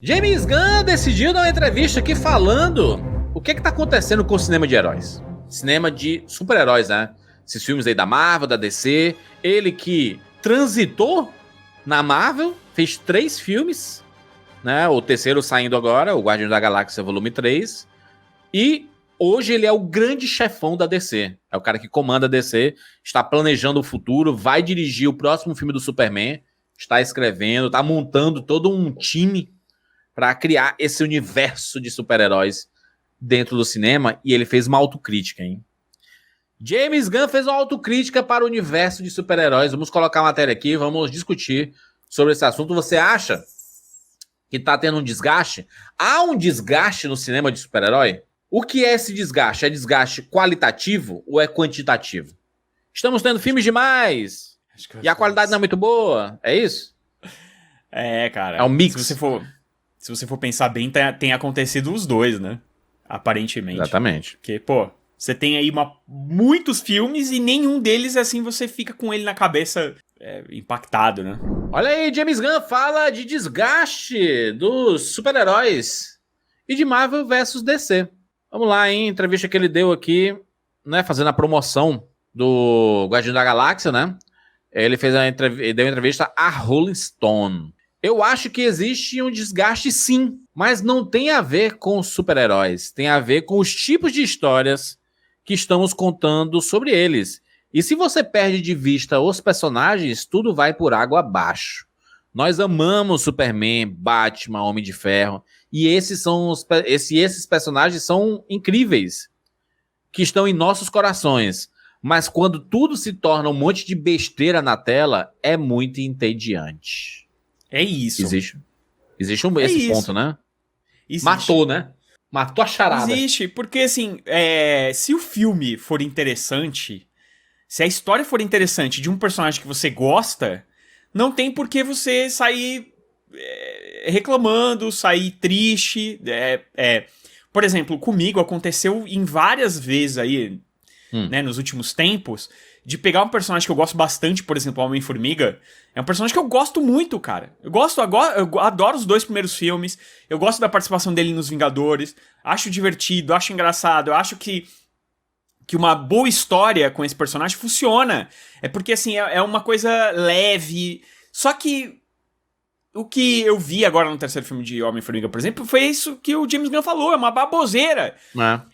James Gunn decidiu dar uma entrevista aqui falando o que tá acontecendo com o cinema de heróis. Cinema de super-heróis, né? Esses filmes aí da Marvel, da DC. Ele que transitou na Marvel, fez 3 filmes, né? O terceiro saindo agora, o Guardiões da Galáxia Volume 3. E hoje ele é o grande chefão da DC. É o cara que comanda a DC, está planejando o futuro, vai dirigir o próximo filme do Superman, está escrevendo, está montando todo um time para criar esse universo de super-heróis dentro do cinema, e ele fez uma autocrítica, hein? James Gunn fez uma autocrítica para o universo de super-heróis. Vamos colocar a matéria aqui, vamos discutir sobre esse assunto. Você acha que tá tendo um desgaste? Há um desgaste no cinema de super-herói? O que é esse desgaste? É desgaste qualitativo ou é quantitativo? Estamos tendo filmes demais e a qualidade não é muito boa, é isso? É, cara. É um mix. Se você for pensar bem, tem acontecido os dois, né? Aparentemente. Exatamente. Porque, pô, você tem aí muitos filmes e nenhum deles, assim, você fica com ele na cabeça impactado, né? Olha aí, James Gunn fala de desgaste dos super-heróis e de Marvel versus DC. Vamos lá, hein? Entrevista que ele deu aqui, né? Fazendo a promoção do Guardião da Galáxia, né? Ele deu uma entrevista a Rolling Stone. Eu acho que existe um desgaste, sim, mas não tem a ver com os super-heróis. Tem a ver com os tipos de histórias que estamos contando sobre eles. E se você perde de vista os personagens, tudo vai por água abaixo. Nós amamos Superman, Batman, Homem de Ferro, e esses personagens são incríveis, que estão em nossos corações. Mas quando tudo se torna um monte de besteira na tela, é muito entediante. É isso. Existe esse ponto, né? Existe. Matou, né? Matou a charada. Existe, porque assim, se o filme for interessante, se a história for interessante de um personagem que você gosta, não tem por que você sair reclamando, sair triste. Por exemplo, comigo aconteceu em várias vezes aí, né, nos últimos tempos, de pegar um personagem que eu gosto bastante, por exemplo, Homem-Formiga. É um personagem que eu gosto muito, cara. Eu adoro os 2 primeiros filmes. Eu gosto da participação dele nos Vingadores. Acho divertido, acho engraçado. Eu acho que uma boa história com esse personagem funciona. É porque, assim, é uma coisa leve. Só que o que eu vi agora no terceiro filme de Homem-Formiga, por exemplo, foi isso que o James Gunn falou, é uma baboseira.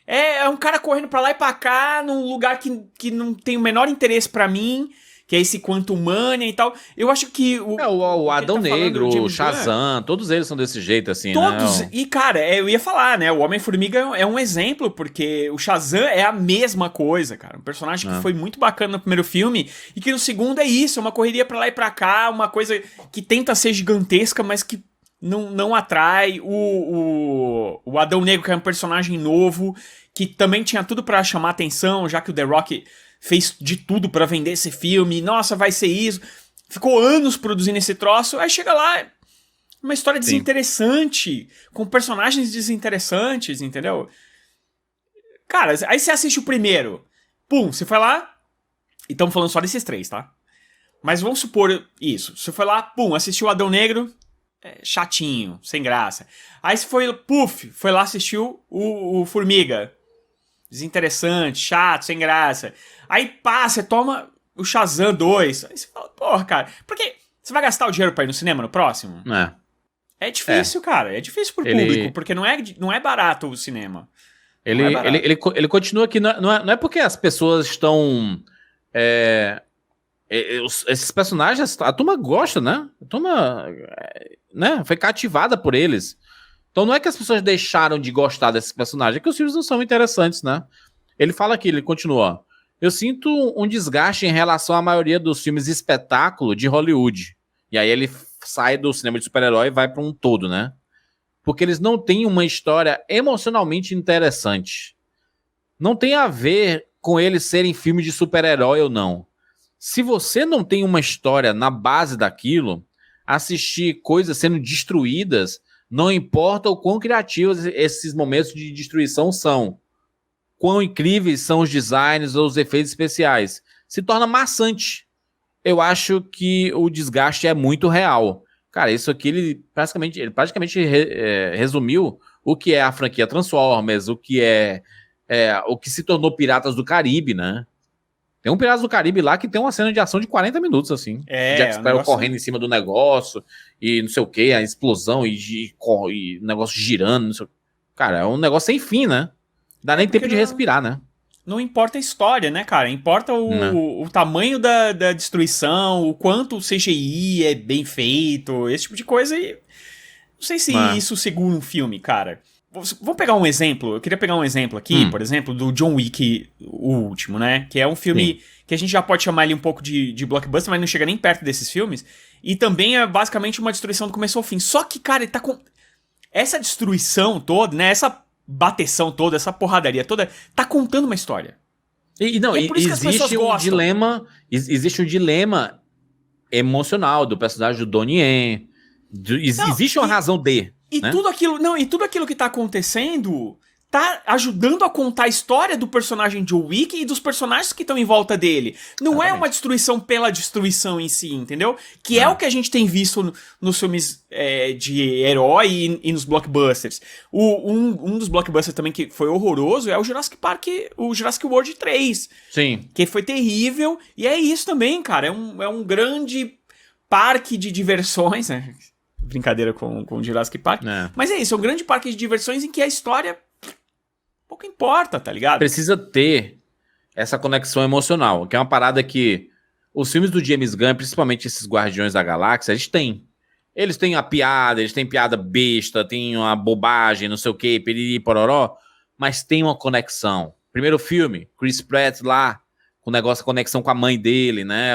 É um cara correndo pra lá e pra cá, num lugar que não tem o menor interesse pra mim, que é esse Quantum Mania e tal. Eu acho que o Adão Negro, o Shazam, todos eles são desse jeito, assim, todos, né? E cara, eu ia falar, né, o Homem-Formiga é um exemplo, porque o Shazam é a mesma coisa, cara, um personagem que foi muito bacana no primeiro filme, e que no segundo é isso, é uma correria pra lá e pra cá, uma coisa que tenta ser gigantesca, mas que não atrai. O Adão Negro, que é um personagem novo, que também tinha tudo pra chamar atenção, já que o The Rock fez de tudo pra vender esse filme, nossa, vai ser isso, ficou anos produzindo esse troço, aí chega lá, uma história desinteressante, com personagens desinteressantes, entendeu? Cara, aí você assiste o primeiro, pum, você foi lá, e estamos falando só desses 3, tá? Mas vamos supor isso, você foi lá, pum, assistiu o Adão Negro, chatinho, sem graça. Aí você foi lá, assistiu o Formiga, desinteressante, chato, sem graça. Aí pá, você toma o Shazam 2. Aí você fala, porra, cara, porque você vai gastar o dinheiro pra ir no cinema no próximo? É difícil, cara. É difícil pro público, porque não é barato o cinema. Ele continua aqui, não é porque as pessoas estão... esses personagens, a turma gosta, né? A turma foi cativada por eles. Então não é que as pessoas deixaram de gostar desses personagens, é que os filmes não são interessantes, né? Ele fala aqui, ele continua. Eu sinto um desgaste em relação à maioria dos filmes espetáculo de Hollywood. E aí ele sai do cinema de super-herói e vai para um todo, né? Porque eles não têm uma história emocionalmente interessante. Não tem a ver com eles serem filmes de super-herói ou não. Se você não tem uma história na base daquilo, assistir coisas sendo destruídas, não importa o quão criativos esses momentos de destruição são, quão incríveis são os designs ou os efeitos especiais, se torna maçante. Eu acho que o desgaste é muito real. Cara, isso aqui ele praticamente resumiu o que é a franquia Transformers, o que o que se tornou Piratas do Caribe, né? Tem um Piratas do Caribe lá que tem uma cena de ação de 40 minutos, assim. O Jack Sparrow correndo em cima do negócio, e não sei o que, a explosão, e o negócio girando, não sei o... Cara, é um negócio sem fim, né? Dá nem tempo de respirar, né? Não importa a história, né, cara? Importa o tamanho da destruição, o quanto o CGI é bem feito, esse tipo de coisa. E não sei se isso segura um filme, cara. Vamos pegar um exemplo. Eu queria pegar um exemplo aqui, por exemplo, do John Wick, o último, né? Que é um filme que a gente já pode chamar ele um pouco de blockbuster, mas não chega nem perto desses filmes. E também é basicamente uma destruição do começo ao fim. Só que, cara, ele tá com... Essa destruição toda, né? Essa bateção toda, essa porradaria toda, tá contando uma história. E é por isso que as pessoas gostam. Existe um dilema emocional do personagem do Donnie Yen. Existe uma razão de... E, né? tudo aquilo que tá acontecendo tá ajudando a contar a história do personagem John Wick e dos personagens que estão em volta dele. Não é uma destruição pela destruição em si, entendeu? Que é o que a gente tem visto nos filmes de herói e nos blockbusters. Um dos blockbusters também que foi horroroso é o Jurassic Park, o Jurassic World 3. Sim. Que foi terrível. E é isso também, cara. É um grande parque de diversões, né? Brincadeira com o Jurassic Park. Mas é isso, é um grande parque de diversões em que a história pouco importa, tá ligado? Precisa ter essa conexão emocional, que é uma parada que os filmes do James Gunn, principalmente esses Guardiões da Galáxia, eles têm. Eles têm a piada, eles têm piada besta, tem uma bobagem, não sei o que, piriri, pororó, mas tem uma conexão. Primeiro filme, Chris Pratt lá, com o negócio, a conexão com a mãe dele, né?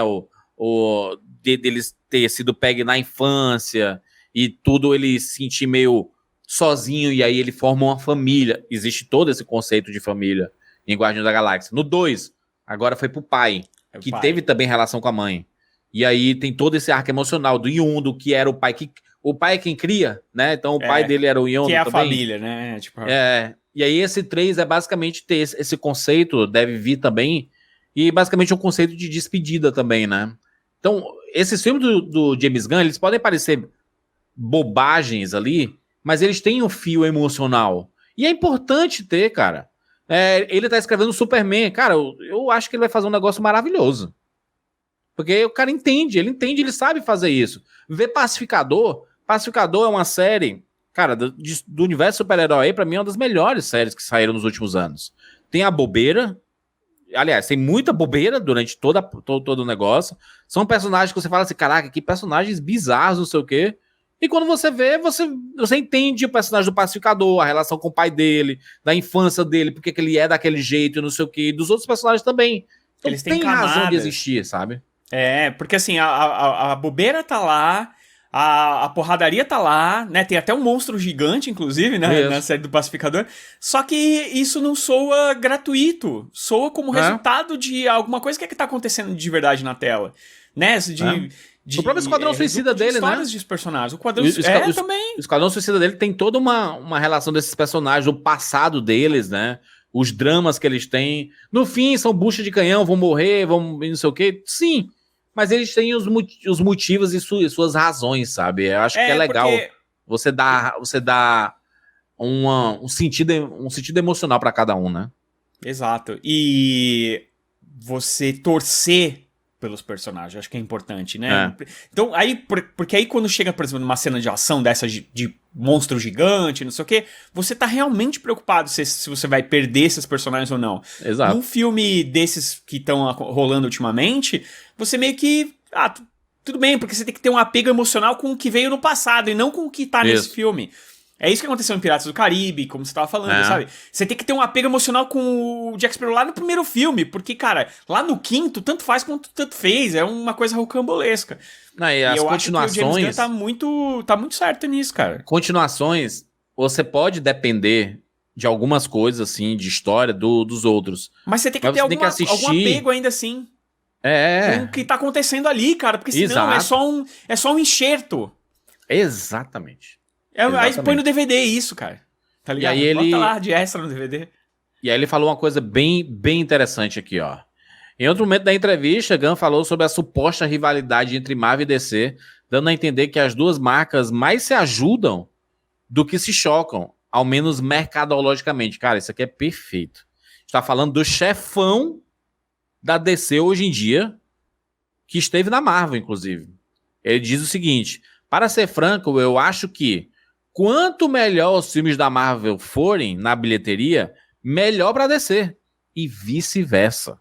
Deles ter sido pegue na infância... E tudo ele se sentir meio sozinho, e aí ele forma uma família. Existe todo esse conceito de família em Guardiões da Galáxia. No 2, agora foi pro pai, que teve também relação com a mãe. E aí tem todo esse arco emocional do Yondu, que era o pai que... O pai é quem cria, né? Então o pai dele era o Yondu também. Que é a família, né? Tipo... E aí esse 3 é basicamente ter esse conceito, deve vir também, e basicamente um conceito de despedida também, né? Então, esses filmes do James Gunn, eles podem parecer... bobagens ali, mas eles têm um fio emocional. E é importante ter, cara. Ele tá escrevendo Superman. Cara, eu acho que ele vai fazer um negócio maravilhoso. Porque o cara entende, ele sabe fazer isso. Ver Pacificador é uma série, cara, do universo super-herói aí, pra mim é uma das melhores séries que saíram nos últimos anos. Tem a bobeira, aliás, tem muita bobeira durante todo o negócio. São personagens que você fala assim, caraca, que personagens bizarros, não sei o quê. E quando você vê, você entende o personagem do Pacificador, a relação com o pai dele, da infância dele, porque que ele é daquele jeito, não sei o quê, e dos outros personagens também. Então eles tem razão de existir, sabe? Porque assim, a bobeira tá lá, a porradaria tá lá, né? Tem até um monstro gigante, inclusive, né? Na série do Pacificador. Só que isso não soa gratuito. Soa como resultado de alguma coisa que tá acontecendo de verdade na tela. Né? O próprio Esquadrão Suicida dele, né? De personagens. Também. O Esquadrão Suicida dele tem toda uma relação desses personagens, o passado deles, né? Os dramas que eles têm. No fim, são bucha de canhão, vão morrer, vão não sei o quê. Sim, mas eles têm os motivos e suas razões, sabe? Eu acho que é legal você dar um sentido emocional pra cada um, né? Exato. E você torcer pelos personagens, acho que é importante, né? Então, porque aí quando chega, por exemplo, numa cena de ação dessa de monstro gigante, não sei o quê, você tá realmente preocupado se você vai perder esses personagens ou não. Exato. Num filme desses que estão rolando ultimamente, você meio que... tudo bem, porque você tem que ter um apego emocional com o que veio no passado e não com o que tá nesse filme. É isso que aconteceu em Piratas do Caribe, como você tava falando, sabe? Você tem que ter um apego emocional com o Jack Sparrow lá no primeiro filme, porque, cara, lá no quinto, tanto faz quanto tanto fez, é uma coisa rocambolesca. E as continuações... acho que o James Gunn tá muito certo nisso, cara. Continuações, você pode depender de algumas coisas, assim, de história dos outros. Mas você tem que ter algum apego ainda assim. Com o que tá acontecendo ali, cara, porque senão é só um enxerto. Exatamente. Aí põe no DVD isso, cara. Tá ligado? E aí bota lá de extra no DVD. E aí ele falou uma coisa bem, bem interessante aqui, ó. Em outro momento da entrevista, Gunn falou sobre a suposta rivalidade entre Marvel e DC, dando a entender que as duas marcas mais se ajudam do que se chocam, ao menos mercadologicamente. Cara, isso aqui é perfeito. Está falando do chefão da DC hoje em dia, que esteve na Marvel, inclusive. Ele diz o seguinte: para ser franco, eu acho que quanto melhor os filmes da Marvel forem na bilheteria, melhor para DC. E vice-versa.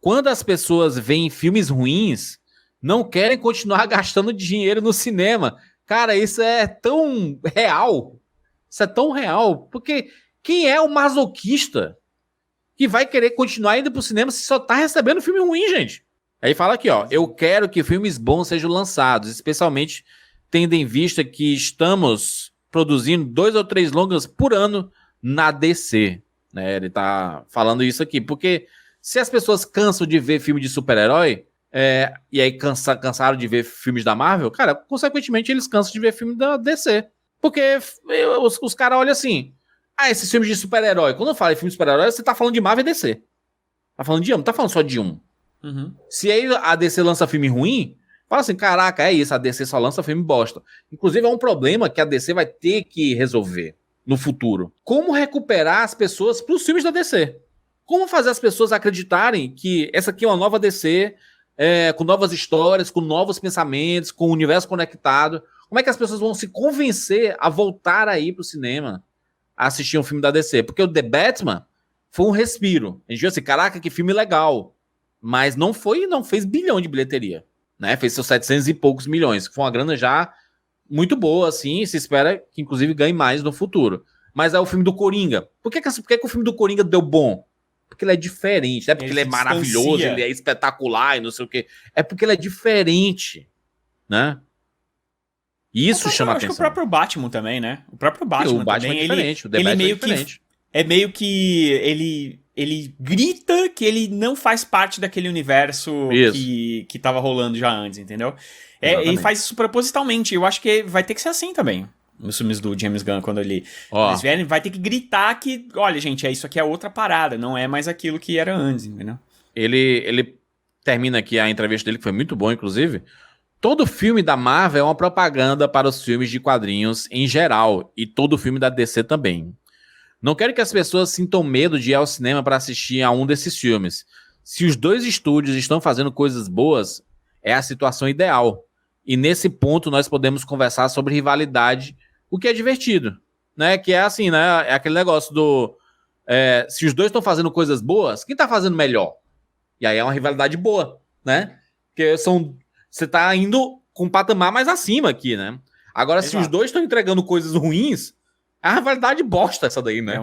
Quando as pessoas veem filmes ruins, não querem continuar gastando dinheiro no cinema. Cara, isso é tão real. Isso é tão real. Porque quem é o masoquista que vai querer continuar indo pro cinema se só tá recebendo filme ruim, gente? Aí fala aqui, ó. Eu quero que filmes bons sejam lançados, especialmente tendo em vista que estamos produzindo 2 ou 3 longas por ano na DC. Né? Ele tá falando isso aqui. Porque se as pessoas cansam de ver filme de super-herói, e aí cansaram de ver filmes da Marvel, cara, consequentemente eles cansam de ver filme da DC. Porque os caras olham assim, esses filmes de super-herói, quando eu falo em filme de super-herói, você tá falando de Marvel e DC. Tá falando de um, não tá falando só de um. Uhum. Se aí a DC lança filme ruim, fala assim, caraca, é isso, a DC só lança filme bosta. Inclusive é um problema que a DC vai ter que resolver no futuro. Como recuperar as pessoas pros filmes da DC? Como fazer as pessoas acreditarem que essa aqui é uma nova DC, com novas histórias, com novos pensamentos, com o universo conectado? Como é que as pessoas vão se convencer a voltar aí pro cinema a assistir um filme da DC? Porque o The Batman foi um respiro. A gente viu assim, caraca, que filme legal. Mas não fez bilhão de bilheteria. Né? Fez seus 700 e poucos milhões, que foi uma grana já muito boa, assim, e se espera que inclusive ganhe mais no futuro. Mas é o filme do Coringa. Por que o filme do Coringa deu bom? Porque ele é diferente, não é porque ele é maravilhoso, ele é espetacular e não sei o quê. É porque ele é diferente, né? Isso chama atenção. Acho que o próprio Batman também, né? O próprio Batman, o Batman também, é diferente, o The ele Batman meio é diferente. é meio que ele grita que ele não faz parte daquele universo que tava rolando já antes, entendeu? Ele faz isso propositalmente. Eu acho que vai ter que ser assim também. Nos filmes do James Gunn, quando eles vierem, vai ter que gritar que, olha, gente, isso aqui é outra parada, não é mais aquilo que era antes, entendeu? Ele termina aqui a entrevista dele, que foi muito bom, inclusive. Todo filme da Marvel é uma propaganda para os filmes de quadrinhos em geral, e todo filme da DC também. Não quero que as pessoas sintam medo de ir ao cinema para assistir a um desses filmes. Se os dois estúdios estão fazendo coisas boas, é a situação ideal. E nesse ponto nós podemos conversar sobre rivalidade, o que é divertido, né? Que é assim, né? É aquele negócio do... se os dois estão fazendo coisas boas, quem tá fazendo melhor? E aí é uma rivalidade boa, né? Porque você tá indo com um patamar mais acima aqui, né? Agora, se os dois estão entregando coisas ruins, é uma rivalidade bosta essa daí, né?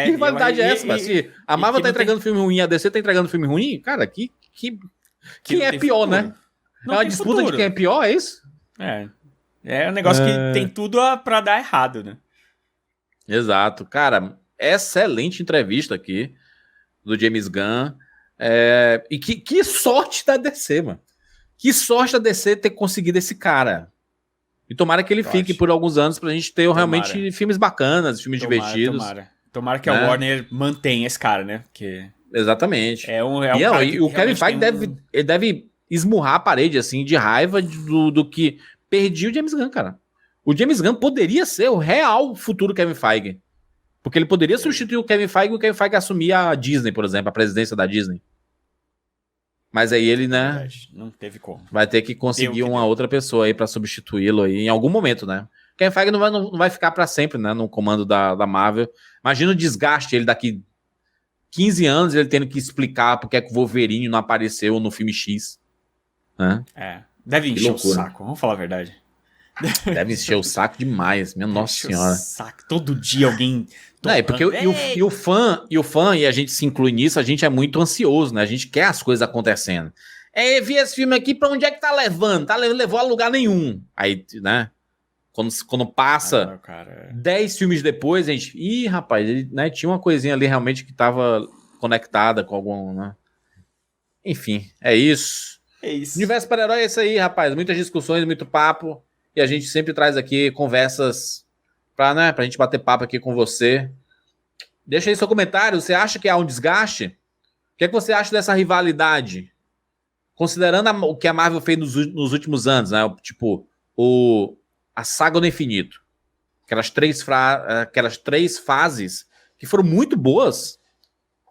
Que rivalidade é essa, mas se a Marvel tá entregando filme ruim e a DC tá entregando filme ruim, cara, quem é pior, futuro, né? É uma disputa futuro. De quem é pior, é isso? É um negócio que tem tudo pra dar errado, né? Exato. Cara, excelente entrevista aqui do James Gunn. E que sorte da DC, mano. Que sorte da DC ter conseguido esse cara. E tomara que ele fique por alguns anos pra gente ter realmente filmes bacanas, filmes divertidos. Tomara que a Warner mantenha esse cara, né? Porque exatamente. E o Kevin Feige deve esmurrar a parede, assim, de raiva do que perdi o James Gunn, cara. O James Gunn poderia ser o real futuro Kevin Feige. Porque ele poderia substituir o Kevin Feige e o Kevin Feige assumir a Disney, por exemplo, a presidência da Disney. Mas aí ele, né, não teve como. Vai ter que conseguir uma outra pessoa aí pra substituí-lo aí em algum momento, né? Kevin Feige não vai ficar pra sempre, né, no comando da Marvel. Imagina o desgaste, ele daqui 15 anos, ele tendo que explicar porque é que o Wolverine não apareceu no filme X. Né? Deve encher o saco, vamos falar a verdade. Deve encher o saco demais, minha nossa senhora. Saco. Todo dia alguém... porque o fã, e a gente se inclui nisso, a gente é muito ansioso, né? A gente quer as coisas acontecendo. Vi esse filme aqui, pra onde é que tá levando? Levou a lugar nenhum. Aí, né? Quando passa 10 filmes depois, a gente... Ih, rapaz, ele, né, tinha uma coisinha ali realmente que tava conectada com algum, né? Enfim, é isso. Universo super-herói é isso aí, rapaz. Muitas discussões, muito papo. E a gente sempre traz aqui conversas pra gente bater papo aqui com você. Deixa aí seu comentário. Você acha que há um desgaste? que é que você acha dessa rivalidade? Considerando o que a Marvel fez nos últimos anos, né? Tipo, a Saga do Infinito. Aquelas três fases que foram muito boas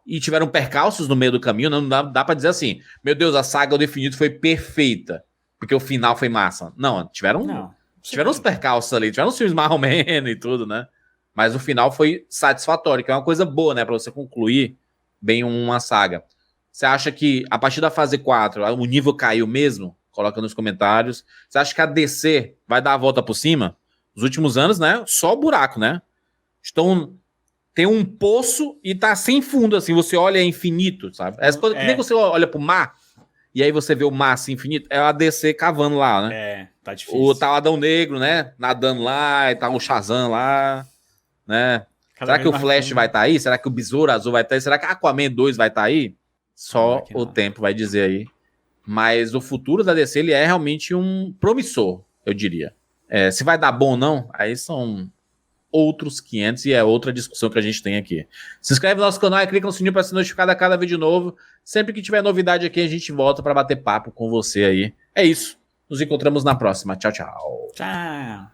e tiveram percalços no meio do caminho. Não dá pra dizer assim, meu Deus, a Saga do Infinito foi perfeita, porque o final foi massa. Não, tiveram uns percalços ali, tiveram uns filmes mais ou menos e tudo, né? Mas o final foi satisfatório, que é uma coisa boa, né? Pra você concluir bem uma saga. Você acha que a partir da fase 4 o nível caiu mesmo? Coloca nos comentários. Você acha que a DC vai dar a volta por cima? Nos últimos anos, né? Só buraco, né? Tem um poço e tá sem fundo, assim. Você olha, é infinito, sabe? Que nem você olha pro mar e aí você vê o mar assim, infinito. É a DC cavando lá, né? Tá difícil. Tá o Adão Negro, né? Nadando lá, e tá o Shazam lá, né? Será que o Flash vai estar aí? Será que o Besouro Azul vai estar aí? Será que Aquaman 2 vai estar aí? Só o tempo vai dizer aí. Mas o futuro da DC, ele é realmente um promissor, eu diria. Se vai dar bom ou não, aí são outros 500 e é outra discussão que a gente tem aqui. Se inscreve no nosso canal e clica no sininho para ser notificado a cada vídeo novo. Sempre que tiver novidade aqui, a gente volta para bater papo com você aí. É isso. Nos encontramos na próxima. Tchau, tchau. Tchau.